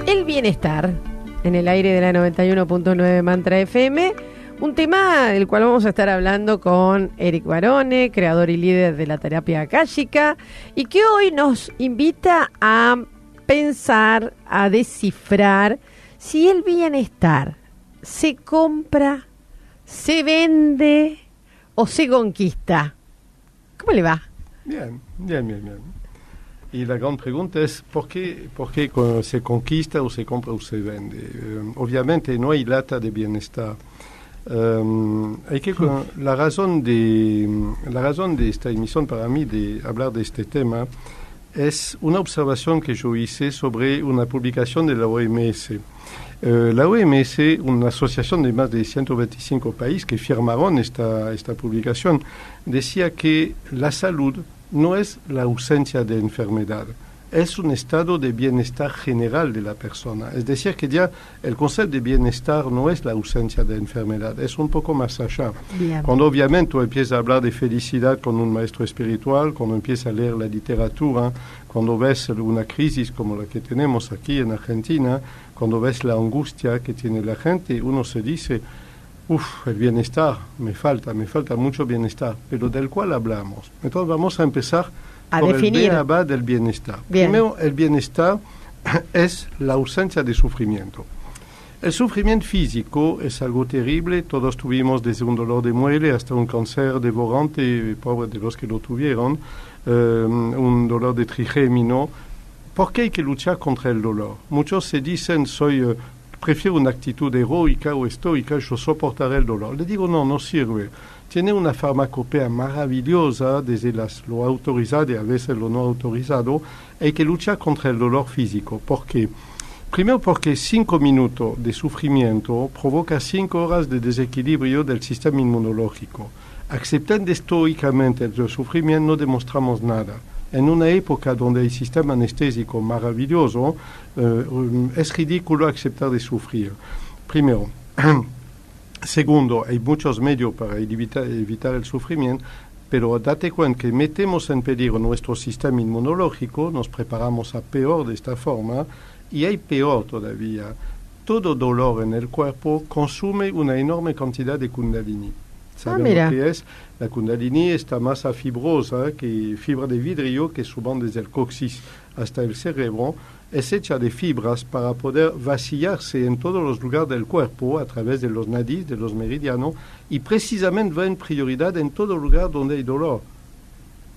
El bienestar, en el aire de la 91.9 Mantra FM, un tema del cual vamos a estar hablando con Eric Barone, creador y líder de la terapia akáshica, y que hoy nos invita a pensar, a descifrar si el bienestar se compra, se vende o se conquista. ¿Cómo le va? Bien. Y la gran pregunta es ¿por qué se conquista o se compra o se vende? Obviamente no hay lata de bienestar. La razón de esta emisión para mí de hablar de este tema es una observación que yo hice sobre una publicación de la OMS. La OMS, una asociación de más de 125 países que firmaron esta publicación, decía que la salud no es la ausencia de enfermedad, es un estado de bienestar general de la persona. Es decir, que ya el concepto de bienestar no es la ausencia de enfermedad, es un poco más allá. Bien. Cuando obviamente tú empiezas a hablar de felicidad con un maestro espiritual, cuando empiezas a leer la literatura, cuando ves una crisis como la que tenemos aquí en Argentina, cuando ves la angustia que tiene la gente, uno se dice, el bienestar, me falta mucho bienestar, pero ¿del cual hablamos? Entonces vamos a empezar por definir el B.A.B.A. del bienestar. Bien. Primero, el bienestar es la ausencia de sufrimiento. El sufrimiento físico es algo terrible, todos tuvimos desde un dolor de muela hasta un cáncer devorante, pobre de los que lo tuvieron, un dolor de trigémino. ¿Por qué hay que luchar contra el dolor? Muchos se dicen, prefiero una actitud heroica o estoica, yo soportaré el dolor. Le digo, no sirve. Tiene una farmacopea maravillosa, desde lo autorizado y a veces lo no autorizado. Hay que luchar contra el dolor físico. ¿Por qué? Primero porque 5 minutos de sufrimiento provoca 5 horas de desequilibrio del sistema inmunológico. Aceptando estoicamente el sufrimiento no demostramos nada. En una época donde hay sistema anestésico maravilloso, es ridículo aceptar de sufrir. Primero. Segundo, hay muchos medios para evitar el sufrimiento, pero date cuenta que metemos en peligro nuestro sistema inmunológico, nos preparamos a peor de esta forma, y hay peor todavía. Todo dolor en el cuerpo consume una enorme cantidad de kundalini. ¿Saben lo que es? La kundalini, esta masa fibrosa, fibra de vidrio que suben desde el coxis hasta el cerebro, es hecha de fibras para poder vaciarse en todos los lugares del cuerpo a través de los nadis, de los meridianos, y precisamente va en prioridad en todo lugar donde hay dolor.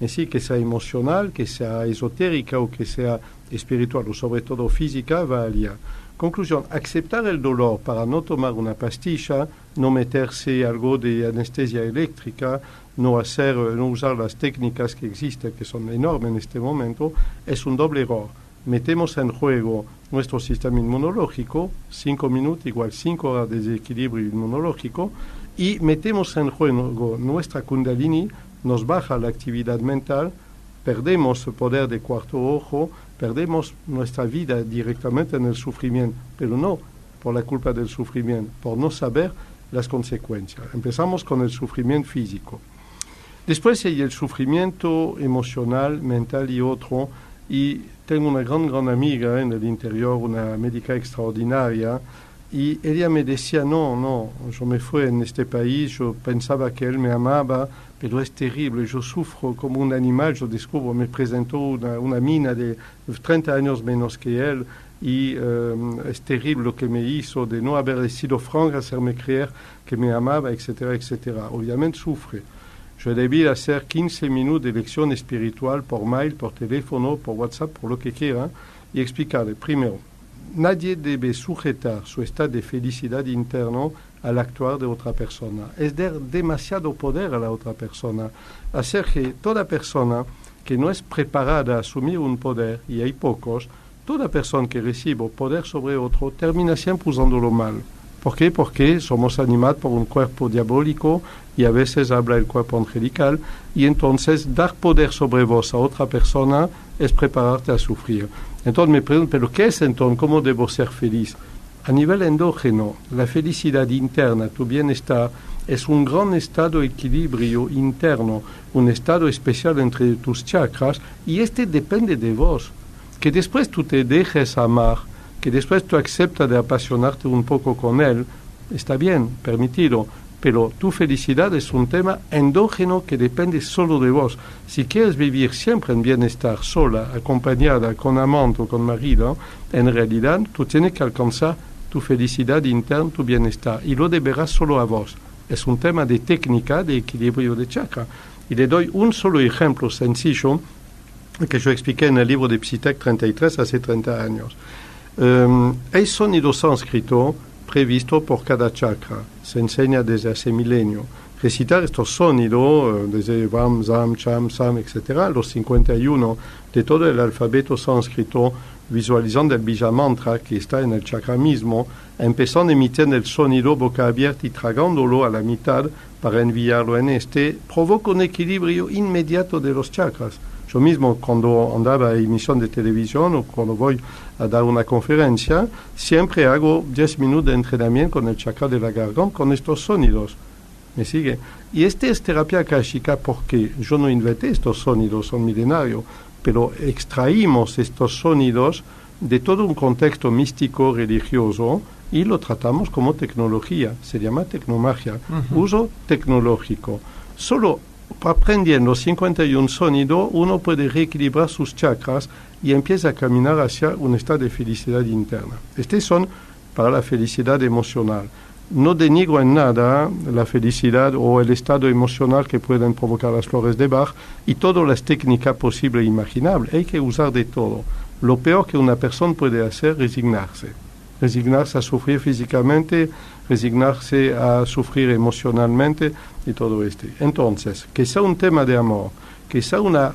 Así que sea emocional, que sea esotérica o que sea espiritual o sobre todo física, va allá. Conclusión, aceptar el dolor para no tomar una pastilla, no meterse algo de anestesia eléctrica, no usar las técnicas que existen, que son enormes en este momento, es un doble error. Metemos en juego nuestro sistema inmunológico, 5 minutos igual 5 horas de desequilibrio inmunológico, y metemos en juego nuestra kundalini, nos baja la actividad mental, perdemos el poder de cuarto ojo, perdemos nuestra vida directamente en el sufrimiento, pero no por la culpa del sufrimiento, por no saber las consecuencias. Empezamos con el sufrimiento físico. Después hay el sufrimiento emocional, mental y otro, y tengo una gran amiga en el interior, una médica extraordinaria, y ella me decía, no, yo me fui en este país, yo pensaba que él me amaba, pero es terrible, yo sufro como un animal, yo descubro, me presentó una mina de 30 años menos que él, y es terrible lo que me hizo de no haber sido franca, hacerme creer que me amaba, etcétera, etcétera. Obviamente sufre. Yo debí hacer 15 minutos de lección espiritual por mail, por teléfono, por WhatsApp, por lo que quiera, y explicarle, primero, nadie debe sujetar su estado de felicidad interno al actuar de otra persona. Es dar demasiado poder a la otra persona. Hacer que toda persona que no es preparada a asumir un poder, y hay pocos, toda persona que recibe poder sobre otro termina siempre usándolo mal. ¿Por qué? Porque somos animados por un cuerpo diabólico y a veces habla el cuerpo angelical, y entonces dar poder sobre vos a otra persona es prepararte a sufrir. Entonces me pregunto, ¿pero qué es entonces? ¿Cómo debo ser feliz? A nivel endógeno, la felicidad interna, tu bienestar, es un gran estado de equilibrio interno, un estado especial entre tus chakras, y este depende de vos. Que después tú te dejes amar, que después tú aceptas de apasionarte un poco con él, está bien, permitido, pero tu felicidad es un tema endógeno que depende solo de vos. Si quieres vivir siempre en bienestar, sola, acompañada, con amante o con marido, en realidad tú tienes que alcanzar tu felicidad interna, tu bienestar, y lo deberás solo a vos. Es un tema de técnica, de equilibrio de chakra. Y le doy un solo ejemplo sencillo que yo expliqué en el libro de Psitec 33 hace 30 años. Hay sonido sánscrito previsto por cada chakra. Se enseña desde hace milenio. Recitar estos sonidos, desde Vam, Zam, Cham, Sam, etc., los 51 de todo el alfabeto sánscrito, visualizando el Bija Mantra que está en el chakra mismo, empezando emitiendo el sonido boca abierta y tragándolo a la mitad para enviarlo en provoca un equilibrio inmediato de los chakras. Yo mismo, cuando andaba en emisión de televisión o cuando voy a dar una conferencia, siempre hago 10 minutos de entrenamiento con el chakra de la garganta, con estos sonidos. ¿Me sigue? Y es terapia akáshica porque yo no inventé estos sonidos, son milenarios, pero extraímos estos sonidos de todo un contexto místico, religioso, y lo tratamos como tecnología. Se llama tecnomagia, uso tecnológico. Solo aprendiendo 51 sonidos, uno puede reequilibrar sus chakras y empieza a caminar hacia un estado de felicidad interna. Estos son para la felicidad emocional. No deniego en nada la felicidad o el estado emocional que pueden provocar las flores de Bach y todas las técnicas posibles e imaginables. Hay que usar de todo. Lo peor que una persona puede hacer es resignarse. Resignarse a sufrir físicamente, resignarse a sufrir emocionalmente y todo esto. Entonces, que sea un tema de amor, que sea una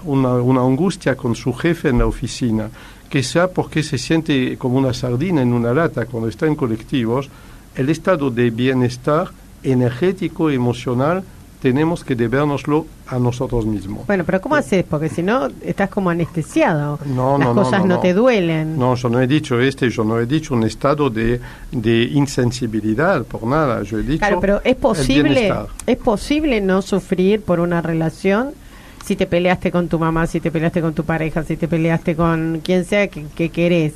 angustia con su jefe en la oficina, que sea porque se siente como una sardina en una lata cuando está en colectivos, el estado de bienestar energético, emocional, tenemos que debérnoslo a nosotros mismos. Bueno, pero ¿cómo haces? Porque si no, estás como anestesiado. Las cosas no te duelen. No, yo no he dicho yo no he dicho un estado de insensibilidad, por nada. Yo he dicho claro, pero ¿es posible no sufrir por una relación si te peleaste con tu mamá, si te peleaste con tu pareja, si te peleaste con quien sea que querés?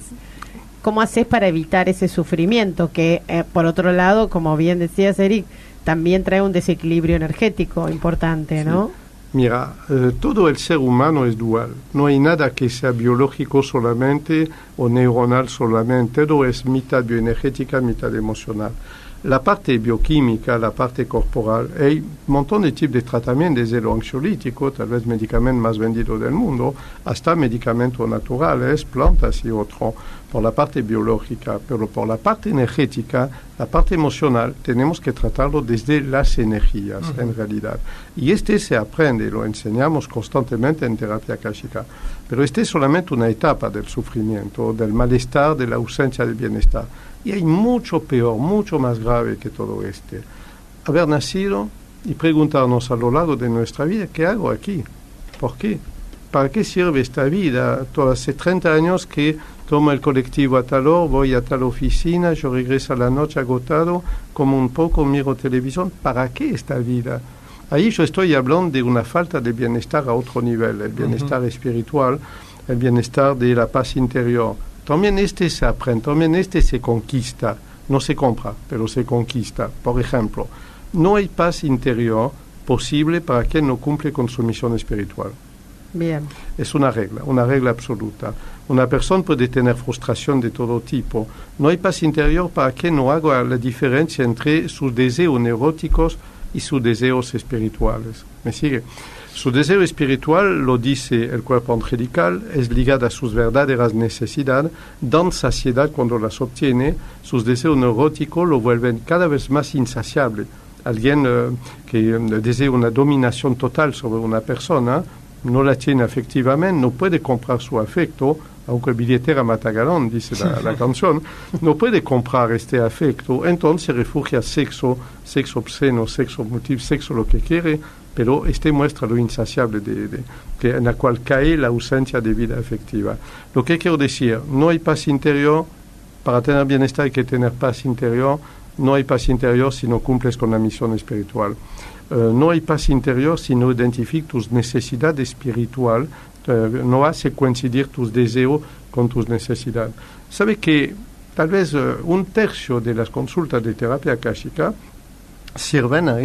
¿Cómo haces para evitar ese sufrimiento que, por otro lado, como bien decías, Eric, también trae un desequilibrio energético importante, ¿no? Sí. Mira, todo el ser humano es dual. No hay nada que sea biológico solamente o neuronal solamente. Todo es mitad bioenergética, mitad emocional. La parte bioquímica, la parte corporal, hay un montón de tipos de tratamientos, desde lo ansiolítico, tal vez medicamento más vendido del mundo, hasta medicamentos naturales, plantas y otro, por la parte biológica. Pero por la parte energética, la parte emocional, tenemos que tratarlo desde las energías, en realidad. Y se aprende, lo enseñamos constantemente en terapia akáshica. Pero es solamente una etapa del sufrimiento, del malestar, de la ausencia de bienestar. Y hay mucho peor, mucho más grave que todo haber nacido y preguntarnos a lo largo de nuestra vida, ¿qué hago aquí? ¿Por qué? ¿Para qué sirve esta vida? Hace 30 años que tomo el colectivo a tal hora, voy a tal oficina, yo regreso a la noche agotado, como un poco, miro televisión. ¿Para qué esta vida? Ahí yo estoy hablando de una falta de bienestar a otro nivel, el bienestar espiritual, el bienestar de la paz interior. También se aprende, también se conquista, no se compra, pero se conquista. Por ejemplo, no hay paz interior posible para quien no cumple con su misión espiritual. Bien. Es una regla absoluta. Una persona puede tener frustración de todo tipo. No hay paz interior para quien no haga la diferencia entre sus deseos neuróticos y sus deseos espirituales. ¿Me sigue? Su deseo espiritual, lo dice el cuerpo angelical, es ligado a sus verdaderas necesidades, dan saciedad cuando las obtiene. Sus deseos neuróticos lo vuelven cada vez más insaciable. Alguien que desea una dominación total sobre una persona, no la tiene afectivamente, no puede comprar su afecto, aunque billetera matagalón, dice la canción, no puede comprar este afecto, entonces se refugia sexo obsceno, sexo multiple, sexo lo que quiere, pero muestra lo insaciable en la cual cae la ausencia de vida afectiva. Lo que quiero decir, no hay paz interior. Para tener bienestar hay que tener paz interior. No hay paz interior si no cumples con la misión espiritual. No hay paz interior si no identificas tus necesidades espirituales, no hace coincidir tus deseos con tus necesidades. ¿Sabe que tal vez un tercio de las consultas de terapia akáshica sirven a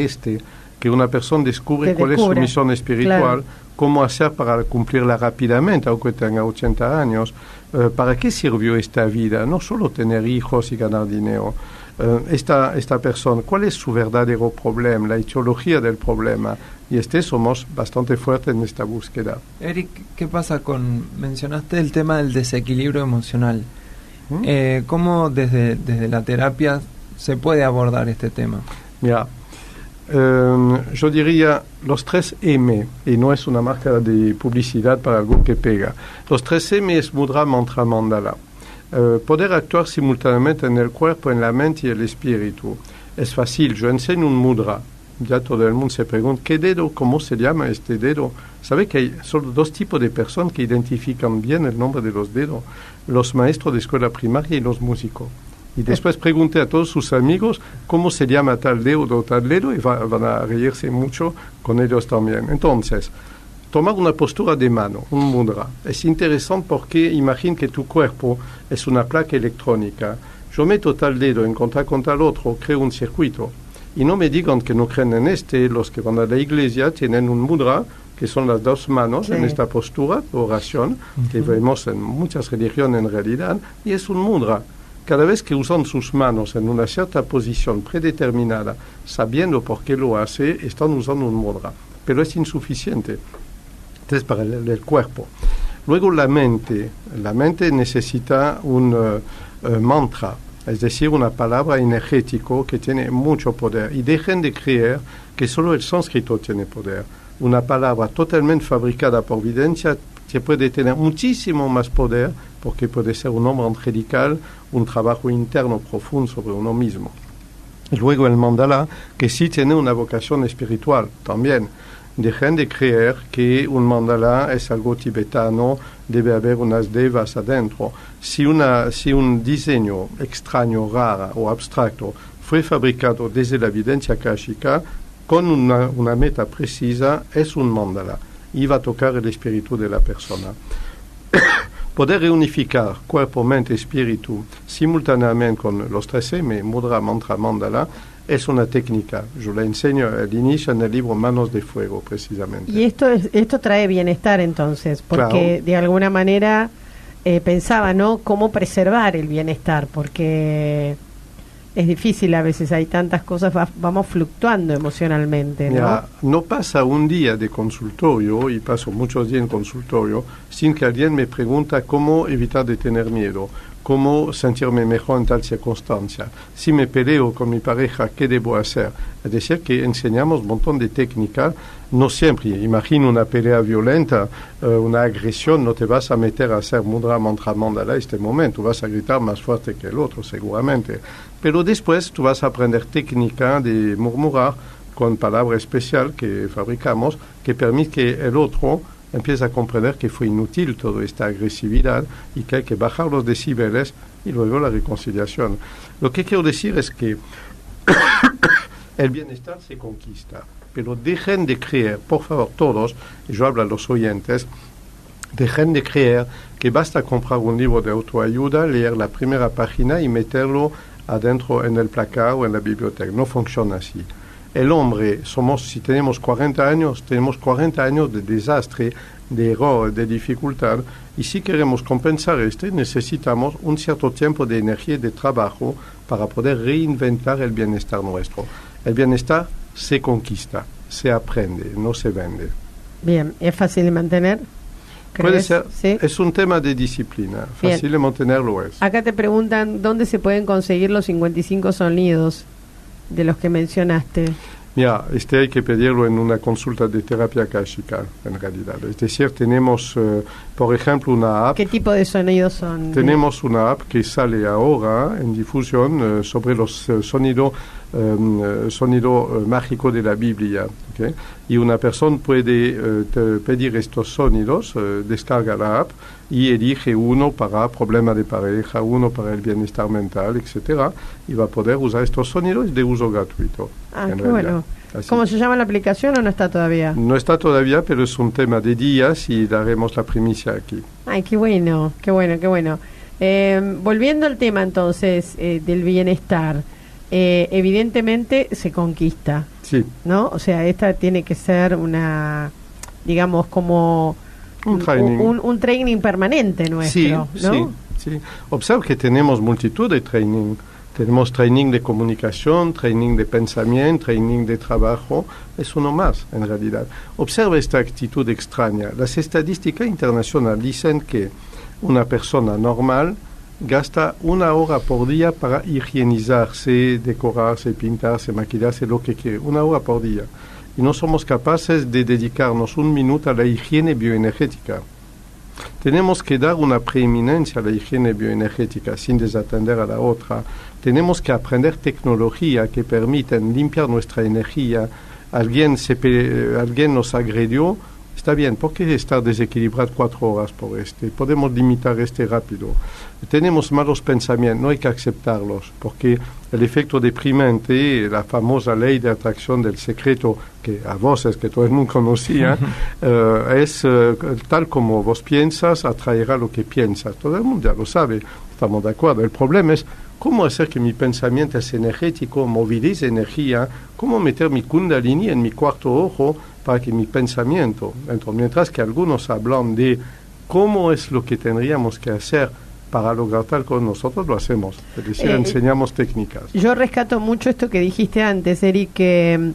que una persona descubre cuál es su misión espiritual, cómo hacer para cumplirla rápidamente, aunque tenga 80 años, para qué sirvió esta vida, no solo tener hijos y ganar dinero. Esta persona, cuál es su verdadero problema, la etiología del problema, y somos bastante fuertes en esta búsqueda. Eric, ¿qué pasa mencionaste el tema del desequilibrio emocional? ¿Cómo desde la terapia se puede abordar este tema? Mira, yo diría los 3 M, y no es una marca de publicidad para algo que pega. Los 3 M es mudra, mantra, mandala. Poder actuar simultáneamente en el cuerpo, en la mente y el espíritu. Es fácil, yo enseño un mudra. Ya todo el mundo se pregunta, ¿qué dedo? ¿Cómo se llama este dedo? ¿Sabe que hay solo 2 tipos de personas que identifican bien el nombre de los dedos? Los maestros de escuela primaria y los músicos. Y después pregunté a todos sus amigos cómo se llama tal dedo o tal dedo y van a reírse mucho con ellos también. Entonces, tomar una postura de mano, un mudra, es interesante porque imagina que tu cuerpo es una placa electrónica. Yo meto tal dedo en contacto con tal otro, creo un circuito. Y no me digan que no creen en los que van a la iglesia tienen un mudra, que son las 2 manos en esta postura de oración, que vemos en muchas religiones en realidad, y es un mudra. Cada vez que usan sus manos en una cierta posición predeterminada, sabiendo por qué lo hace, están usando un mudra. Pero es insuficiente. Entonces, para el cuerpo. Luego la mente necesita un mantra, es decir, una palabra energética que tiene mucho poder. Y dejen de creer que solo el sánscrito tiene poder. Una palabra totalmente fabricada por Videncia que puede tener muchísimo más poder porque puede ser un hombre angelical, un trabajo interno profundo sobre uno mismo. Y luego el mandala, que sí tiene una vocación espiritual también. Dejen de creer que un mandala es algo tibetano, debe haber unas devas adentro. Si un diseño extraño, raro o abstracto fue fabricado desde la Videncia akáshica con una meta precisa, es un mandala y va a tocar el espíritu de la persona. Poder reunificar cuerpo, mente, espíritu simultáneamente con los 3 M, mudra, mantra, mandala, es una técnica. Yo la enseño al inicio en el libro Manos de Fuego, precisamente. Y esto trae bienestar entonces, porque de alguna manera pensaba, ¿no?, cómo preservar el bienestar, porque es difícil a veces, hay tantas cosas, vamos fluctuando emocionalmente, ¿no? Mira, no pasa un día de consultorio, y paso muchos días en consultorio, sin que alguien me pregunta cómo evitar de tener miedo, cómo sentirme mejor en tal circunstancia. Si me peleo con mi pareja, ¿qué debo hacer? Es decir, que enseñamos un montón de técnicas, no siempre. Imagina una pelea violenta, una agresión, no te vas a meter a hacer mudra, mantra, mandala en este momento, vas a gritar más fuerte que el otro, seguramente. Pero después tú vas a aprender técnica de murmurar con palabra especial que fabricamos, que permite que el otro empiece a comprender que fue inútil toda esta agresividad y que hay que bajar los decibeles y luego la reconciliación. Lo que quiero decir es que el bienestar se conquista, pero dejen de creer, por favor, todos, y yo hablo a los oyentes, dejen de creer que basta comprar un libro de autoayuda, leer la primera página y meterlo adentro en el placar o en la biblioteca. No funciona así. El hombre, si tenemos 40 años, tenemos 40 años de desastre, de error, de dificultad, y si queremos compensar necesitamos un cierto tiempo de energía y de trabajo para poder reinventar el bienestar nuestro. El bienestar se conquista, se aprende, no se vende. Bien, ¿es fácil de mantener? Puede ser, ¿sí? Es un tema de disciplina, fácil Bien. de mantenerlo es. Acá te preguntan dónde se pueden conseguir los 55 sonidos de los que mencionaste. Mira, hay que pedirlo en una consulta de terapia akáshica, en realidad. Es decir, tenemos, por ejemplo, una app. ¿Qué tipo de sonidos son? Tenemos una app que sale ahora en difusión sobre los sonido mágico de la Biblia. ¿Okay? Y una persona puede pedir estos sonidos, descarga la app y elige uno para problema de pareja, uno para el bienestar mental, etcétera, y va a poder usar estos sonidos de uso gratuito. Ah, qué bueno. Así. ¿Cómo se llama la aplicación o no está todavía? No está todavía, pero es un tema de días y daremos la primicia aquí. Ay, qué bueno, qué bueno, qué bueno. Volviendo al tema entonces del bienestar, evidentemente se conquista, Sí. ¿no? O sea, esta tiene que ser una, digamos, como un training permanente nuestro, Sí, ¿no? sí. Observe que tenemos multitud de training. Tenemos training de comunicación, training de pensamiento, training de trabajo. Es uno más, en realidad. Observe esta actitud extraña. Las estadísticas internacionales dicen que una persona normal gasta 1 hora por día para higienizarse, decorarse, pintarse, maquillarse, lo que quiere. 1 hora por día. Y no somos capaces de dedicarnos 1 minuto a la higiene bioenergética. Tenemos que dar una preeminencia a la higiene bioenergética sin desatender a la otra. Tenemos que aprender tecnología que permiten limpiar nuestra energía. Alguien nos agredió, está bien, ¿por qué estar desequilibrado 4 horas por este? Podemos limitar rápido. Tenemos malos pensamientos, no hay que aceptarlos, porque el efecto deprimente, la famosa ley de atracción del secreto, que a voces que todo el mundo conocía, es tal como vos piensas, atraerá lo que piensas. Todo el mundo ya lo sabe, estamos de acuerdo. El problema es cómo hacer que mi pensamiento es energético, movilice energía, cómo meter mi kundalini en mi cuarto ojo para que mi pensamiento, mientras que algunos hablan de cómo es lo que tendríamos que hacer para lograr tal cosa, nosotros lo hacemos, es decir, enseñamos técnicas. Yo rescato mucho esto que dijiste antes, Eric, que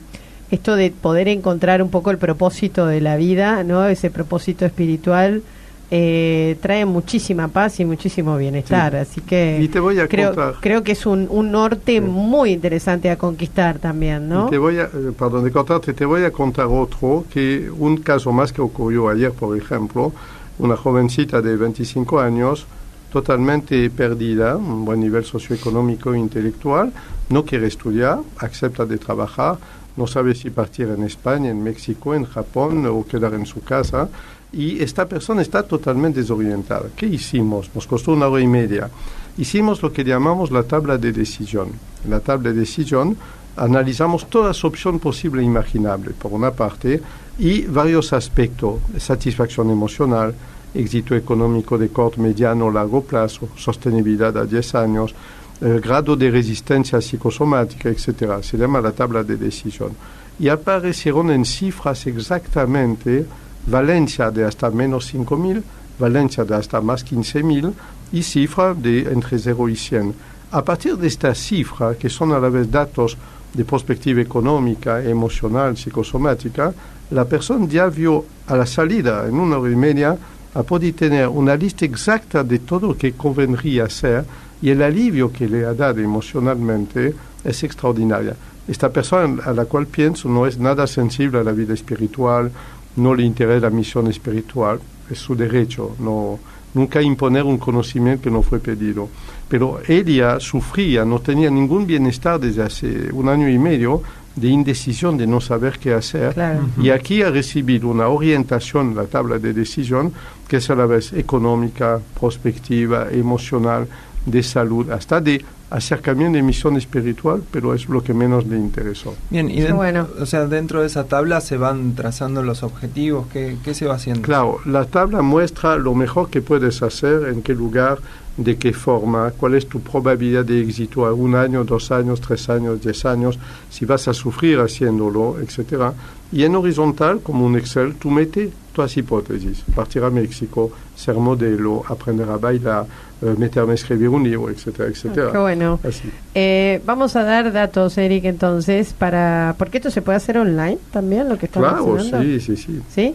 esto de poder encontrar un poco el propósito de la vida, ¿no? Ese propósito espiritual trae muchísima paz y muchísimo bienestar, así que y te voy a creo que es un norte muy interesante a conquistar también, ¿no? Y te voy a, perdón de cortarte, te voy a contar otro, que un caso más que ocurrió ayer, por ejemplo, una jovencita de 25 años, totalmente perdida, un buen nivel socioeconómico e intelectual, no quiere estudiar, acepta de trabajar, no sabe si partir en España, en México, en Japón o quedar en su casa, y esta persona está totalmente desorientada. ¿Qué hicimos? Nos costó 1 hora y media. Hicimos lo que llamamos la tabla de decisión. En la tabla de decisión analizamos todas las opciones posibles e imaginables, por una parte, y varios aspectos: satisfacción emocional, éxito económico de corto, mediano o largo plazo, sostenibilidad a 10 años, grado de resistencia psicosomática, etc. Se llama la tabla de decisión. Y aparecieron en cifras exactamente Valencia de hasta menos 5.000, Valencia de hasta más 15.000 y cifra de entre 0 y 100. A partir de esta cifra, que son a la vez datos de perspectiva económica, emocional, psicosomática, la persona ya vio a la salida, en 1 hora y media, a poder tener una lista exacta de todo lo que convendría hacer, y el alivio que le ha dado emocionalmente es extraordinaria. Esta persona a la cual pienso no es nada sensible a la vida espiritual, no le interesa la misión espiritual, es su derecho, nunca imponer un conocimiento que no fue pedido. Pero ella sufría, no tenía ningún bienestar desde hace 1 año y medio, de indecisión, de no saber qué hacer. Claro. Y aquí ha recibido una orientación, la tabla de decisión, que es a la vez económica, prospectiva, emocional, de salud, hasta de acercamiento de misión espiritual, pero es lo que menos le interesó. Bien, y bueno. O sea, dentro de esa tabla se van trazando los objetivos, ¿qué se va haciendo? Claro, la tabla muestra lo mejor que puedes hacer, en qué lugar, de qué forma, cuál es tu probabilidad de éxito a 1 año, 2 años, 3 años, 10 años, si vas a sufrir haciéndolo, etc. Y en horizontal, como un Excel, tú metes todas hipótesis: partir a México, ser modelo, aprender a bailar, meterme a escribir un libro, etcétera, etcétera. Qué bueno. Vamos a dar datos, Eric, entonces, porque esto se puede hacer online también, lo que estamos haciendo. Claro, sí. ¿Sí?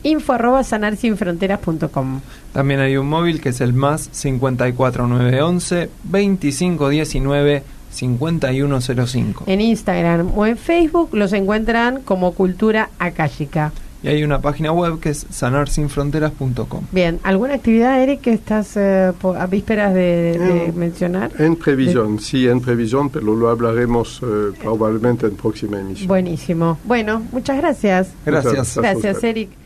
info@sanarsinfronteras.com. También hay un móvil que es el más 54911 2519 5105. En Instagram o en Facebook los encuentran como Cultura Akáshica. Y hay una página web que es sanarsinfronteras.com. Bien, ¿alguna actividad, Eric, que estás a vísperas de mencionar? En previsión, en previsión, pero lo hablaremos probablemente en próxima emisión. Buenísimo. Bueno, muchas gracias. Gracias. Gracias, Eric.